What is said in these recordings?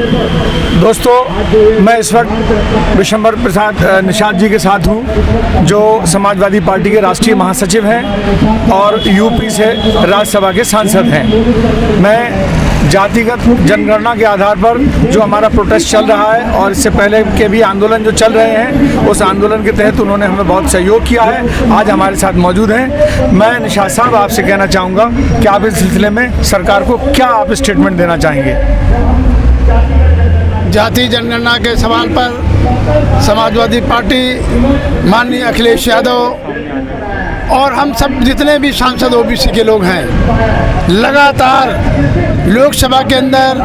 दोस्तों, मैं इस वक्त विशंबर प्रसाद निषाद जी के साथ हूँ, जो समाजवादी पार्टी के राष्ट्रीय महासचिव हैं और यूपी से राज्यसभा के सांसद हैं। मैं जातिगत जनगणना के आधार पर जो हमारा प्रोटेस्ट चल रहा है और इससे पहले के भी आंदोलन जो चल रहे हैं, उस आंदोलन के तहत उन्होंने हमें बहुत सहयोग किया है। आज हमारे साथ मौजूद हैं। मैं निषाद साहब आपसे कहना चाहूँगा कि आप इस सिलसिले में सरकार को क्या आप स्टेटमेंट देना चाहेंगे? जाति जनगणना के सवाल पर समाजवादी पार्टी, माननीय अखिलेश यादव और हम सब जितने भी सांसद ओबीसी के लोग हैं, लगातार लोकसभा के अंदर,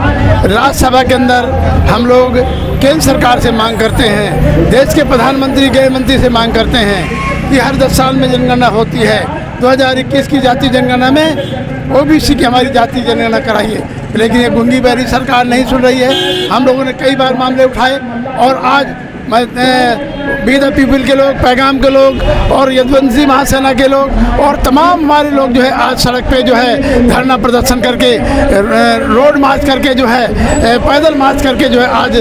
राज्यसभा के अंदर हम लोग केंद्र सरकार से मांग करते हैं, देश के प्रधानमंत्री, गृह मंत्री से मांग करते हैं कि हर 10 साल में जनगणना होती है। 2021 की जाति जनगणना में ओबीसी की हमारी जाति जनगणना कराइए, लेकिन ये गूंगी बहरी सरकार नहीं सुन रही है। हम लोगों ने कई बार मामले उठाए और आज बी द पीपल के लोग, पैगाम के लोग और यदुवंशी महासेना के लोग और तमाम हमारे लोग जो है आज सड़क पे जो है धरना प्रदर्शन करके, रोड मार्च करके जो है, पैदल मार्च करके जो है आज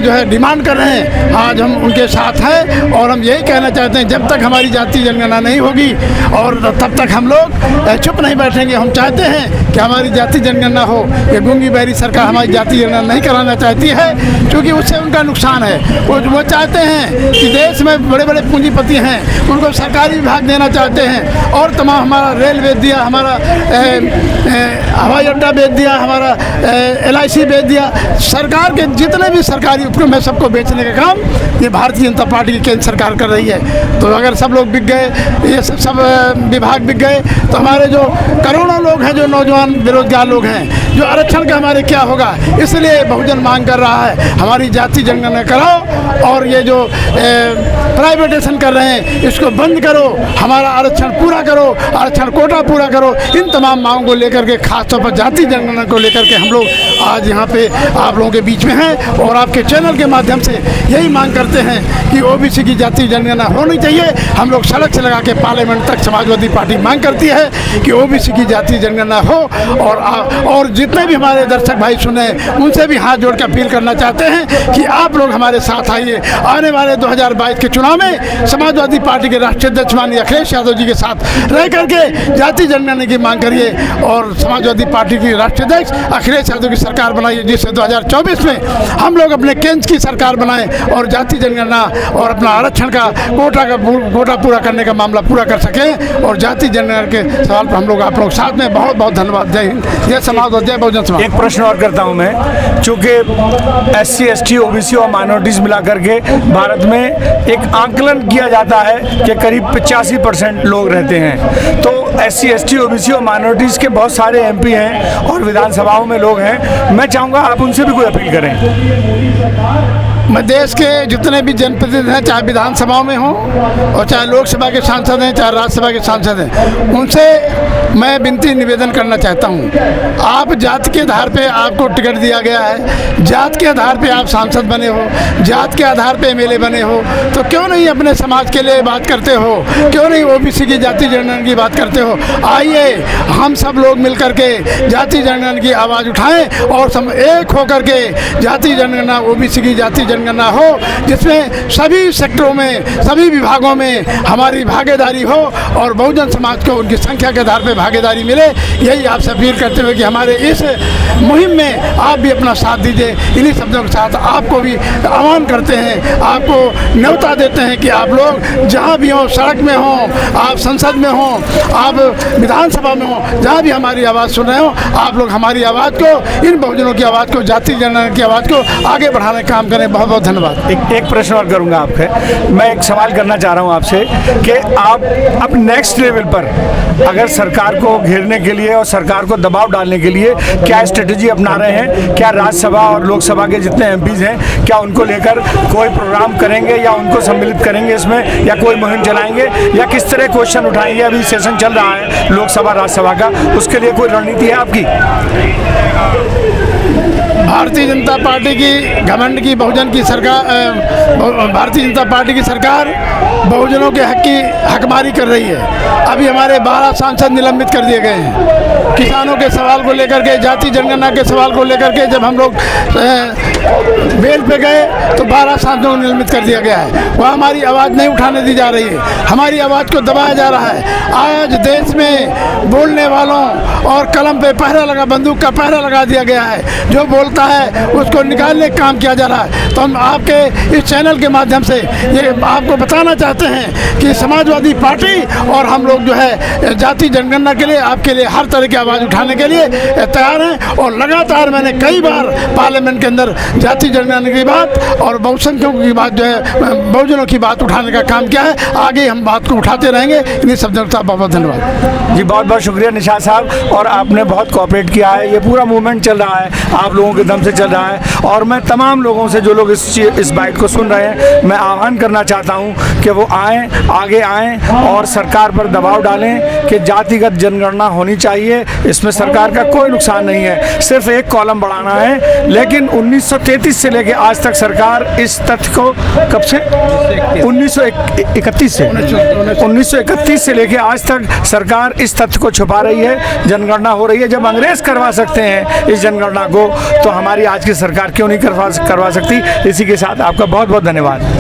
जो है डिमांड कर रहे हैं। आज हम उनके साथ हैं और हम यही कहना चाहते हैं, जब तक हमारी जाति जनगणना नहीं होगी और तब तक हम लोग चुप नहीं बैठेंगे। हम चाहते हैं कि हमारी जाति जनगणना हो। ये गूंगी बहरी सरकार हमारी जाति जनगणना नहीं कराना चाहती है, क्योंकि उससे उनका नुकसान है। वो चाहते हैं कि देश में बड़े बड़े पूंजीपति हैं, उनको सरकारी विभाग देना चाहते हैं और तमाम हमारा रेल बेच दिया, हमारा हवाई अड्डा बेच दिया, हमारा LIC बेच दिया। सरकार के जितने भी सरकारी उपक्रम है, सबको बेचने का काम ये भारतीय जनता पार्टी की केंद्र सरकार कर रही है। तो अगर सब लोग बिक गए, ये सब विभाग बिक गए, तो हमारे जो करोड़ों लोग हैं, जो नौजवान बेरोजगार लोग हैं, जो आरक्षण का हमारे क्या होगा? इसलिए बहुजन मांग कर रहा है, हमारी जाति जनगणना कराओ और ये जो प्राइवेटाइजेशन कर रहे हैं इसको बंद करो, हमारा आरक्षण पूरा करो, आरक्षण कोटा पूरा करो। इन तमाम मांगों को लेकर के, खासतौर पर जाति जनगणना को लेकर के हम लोग आज यहाँ पे आप लोगों के बीच में हैं और आपके चैनल के माध्यम से यही मांग करते हैं कि ओबीसी की जाति जनगणना होनी चाहिए। हम लोग सड़क से लगा के पार्लियामेंट तक समाजवादी पार्टी मांग करती है कि ओबीसी की जाति जनगणना हो। और जितने भी हमारे दर्शक भाई सुने, उनसे भी हाथ जोड़ के अपील करना चाहते हैं कि आप लोग हमारे साथ आइए। आने वाले 2022 के चुनाव में समाजवादी पार्टी के राष्ट्रीय अध्यक्ष माननीय अखिलेश यादव जी के साथ रह करके जाति जनगणना की मांग करिए और समाजवादी पार्टी की राष्ट्रीय अध्यक्ष अखिलेश यादव की सरकार बनाइए, जिससे 2024 में हम लोग अपने केंद्र की सरकार बनाएं और जाति जनगणना और अपना आरक्षण का कोटा पूरा करने का मामला पूरा कर सकें। और जाति जनगणना के सवाल पर हम लोग आप लोग साथ में बहुत बहुत धन्यवाद। जय हिंद, जय समाजवाद, जय बहुजन समाज। एक प्रश्न और करता हूँ मैं, चूँकि SC, ST, OBC और माइनॉरिटीज़ मिला करके भारत में एक आंकलन किया जाता है कि करीब 85% लोग रहते हैं। तो SC, ST, OBC और माइनॉरिटीज़ के बहुत सारे MP हैं और विधानसभाओं में लोग हैं। मैं चाहूँगा आप उनसे भी कोई अपील करें। मैं देश के जितने भी जनप्रतिनिधि हैं, चाहे विधानसभाओं में हों और चाहे लोकसभा के सांसद हैं, चाहे राज्यसभा के सांसद हैं, उनसे मैं विनती निवेदन करना चाहता हूं। आप जात के आधार पे आपको टिकट दिया गया है, जात के आधार पे आप सांसद बने हो, जात के आधार पे MLA बने हो, तो क्यों नहीं अपने समाज के लिए बात करते हो? क्यों नहीं OBC की जाति जनगणना की बात करते हो? आइए हम सब लोग मिल करके जाति जनगणना की आवाज़ उठाएं और सब एक होकर के जाति जनगणना, OBC की जाति जनगणना हो, जिसमें सभी सेक्टरों में, सभी विभागों में हमारी भागीदारी हो और बहुजन समाज को उनकी संख्या के आधार पर भागीदारी मिले। यही आपसे अपील करते हुए कि हमारे इस मुहिम में आप भी अपना साथ दीजिए। इन्हीं शब्दों के साथ आपको भी आह्वान करते हैं, आपको न्योता देते हैं कि आप लोग जहाँ भी हों, सड़क में हों, आप संसद में हों, आप विधानसभा में हों, जहाँ भी हमारी आवाज़ सुन रहे हो, आप लोग हमारी आवाज़ को, इन बहुजनों की आवाज़ को, जाति जनगणना की आवाज़ को आगे बढ़ाने का काम करें। बहुत बहुत धन्यवाद। एक प्रश्न और करूँगा आपसे। मैं एक सवाल करना चाह रहा हूँ आपसे कि आप अब नेक्स्ट लेवल पर अगर सरकार को घेरने के लिए और सरकार को दबाव डालने के लिए क्या स्ट्रेटजी अपना रहे हैं? क्या राज्यसभा और लोकसभा के जितने MPs हैं, क्या उनको लेकर कोई प्रोग्राम करेंगे या उनको सम्मिलित करेंगे इसमें, या कोई मुहिम चलाएंगे, या किस तरह क्वेश्चन उठाएंगे? अभी सेशन चल रहा है लोकसभा राज्यसभा का, उसके लिए कोई रणनीति है आपकी? भारतीय जनता पार्टी की घमंड की बहुजन की सरकार, भारतीय जनता पार्टी की सरकार बहुजनों के हक की हकमारी कर रही है। अभी हमारे 12 सांसद निलंबित कर दिए गए हैं। किसानों के सवाल को लेकर के, जाति जनगणना के सवाल को लेकर के जब हम लोग बेल पे गए तो 12 सांसदों को निलंबित कर दिया गया है। वह हमारी आवाज़ नहीं उठाने दी जा रही है, हमारी आवाज़ को दबाया जा रहा है। आज देश में बोलने वालों और कलम पे पहरा लगा, बंदूक का पहरा लगा दिया गया है। जो बोलता है उसको निकालने का काम किया जा रहा है। तो हम आपके इस चैनल के माध्यम से ये आपको बताना चाहते हैं कि समाजवादी पार्टी और हम लोग जो है जाति जनगणना के लिए, आपके लिए हर तरह की आवाज़ उठाने के लिए तैयार हैं। और लगातार मैंने कई बार पार्लियामेंट के अंदर जाति जनगणना की बात और बहुसंख्यकों की बात जो है, बहुजनों की बात उठाने का काम किया है। आगे हम बात को उठाते रहेंगे। इन्हीं सब जनता बहुत बहुत धन्यवाद जी। बहुत बहुत शुक्रिया निशात साहब, और आपने बहुत कोऑपरेट किया है। ये पूरा मूवमेंट चल रहा है, आप लोगों के दम से चल रहा है। और मैं तमाम लोगों से, जो लोग इस बाइट को सुन रहे हैं, मैं आह्वान करना चाहता हूँ कि वो आएँ, आगे आएँ और सरकार पर दबाव डालें कि जातिगत जनगणना होनी चाहिए। इसमें सरकार का कोई नुकसान नहीं है, सिर्फ एक कॉलम बढ़ाना है। लेकिन 1933 से लेकर आज तक सरकार इस तथ्य को, कब से 1931 से लेकर आज तक सरकार इस तथ्य को छुपा रही है। जनगणना हो रही है, जब अंग्रेज करवा सकते हैं इस जनगणना को, तो हमारी आज की सरकार क्यों नहीं करवा सकती। इसी के साथ आपका बहुत बहुत धन्यवाद।